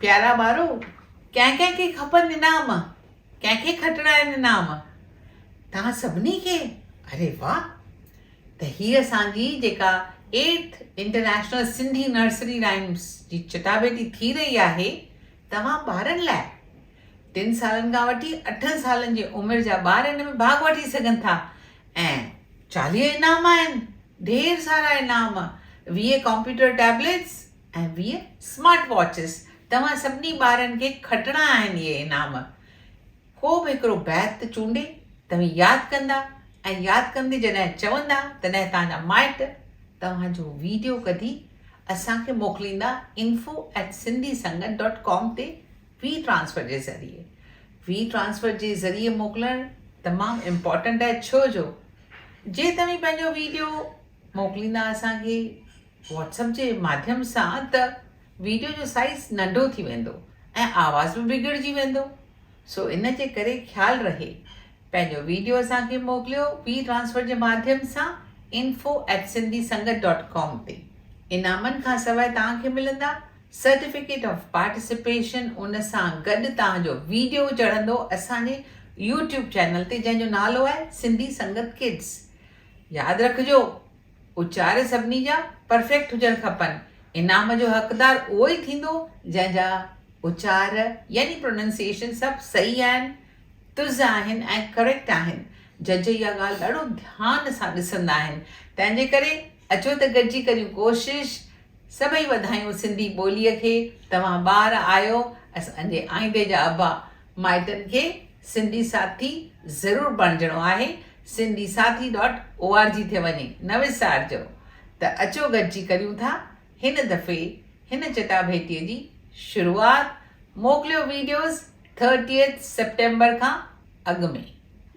प्यारा ॿारो, कंहिंखे खपनि इनाम, कंहिंखे खटणा आहिनि इनाम, तव्हां सभिनी खे? अरे वाह! त हीअ असांजी जेका 8th international Sindhi nursery rhymes जी चटाभेटी थी रही आहे, तव्हां ॿारनि लाइ 3 सालनि खां वठी 8 सालनि जी उमिरि जा ॿार हिन में भाॻु वठी सघनि था ऐं 40 इनाम आहिनि, ढेर सारा इनाम, 20 कंप्यूटर टैबलेट्स ऐं 20 स्मार्ट वॉचिस। तव्हां सभिनी ॿारनि खे खटणा आहिनि इहे इनाम। को बि हिकिड़ो बैत चूंडे तव्हां यादि कंदा ऐं यादि कंदे जॾहिं चवंदा तॾहिं तव्हांजा माइट तव्हांजो वीडियो कढी असांखे मोकिलींदा info@sindhisangat.com ते वी ट्रांसफर जे ज़रिए। वी ट्रांसफर जे ज़रिए मोकिलणु तमामु इम्पॉर्टेंट आहे, छो जो जे तव्हां पंहिंजो वीडियो मोकिलींदा असांखे व्हाट्सएप जे माध्यम सां त वीडियो जो साइज़ नंढो थी वेंदो ऐं आवाज़ बि बिगड़जी वेंदो। सो इन जे करे ख़्यालु रहे, पंहिंजो वीडियो असांखे मोकिलियो वी ट्रांसफर जे माध्यम सां info@sindhisangat.com ते। इनामनि खां सवाइ तव्हांखे मिलंदा सर्टिफिकेट ऑफ पार्टिसिपेशन, उन सां गॾु तव्हांजो वीडियो चढ़ंदो असांजे यूट्यूब चैनल ते जंहिंजो नालो आहे सिंधी संगत किड्स। यादि रखिजो, उचार सभिनी जा परफेक्ट हुजणु खपनि। इनाम जो हक़दार उहो ई थींदो जंहिंजा उचार यानी प्रोनाउंसिएशन सभु सही आहिनि, तुज़ आहिनि ऐं करेक्ट आहिनि। जज इहा ॻाल्हि ॾाढो ध्यान सां ॾिसंदा आहिनि। तंहिंजे करे अचो त गॾिजी करियूं कोशिशि, सभई वधायूं सिंधी ॿोलीअ खे। तव्हां ॿार आहियो, असांजे आईंदे जा अबा माइटनि खे सिंधी साथी ज़रूरु बणिजणो आहे। sindhisathi.org ते वञी न विसारिजो। त अचो गॾिजी करियूं था हिन दफ़े हिन चटाभेटीअ जी शुरूआत। मोकिलियो वीडियोज़ 30 सेप्टेम्बर खां अॻु में।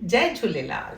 जय झूलेलाल।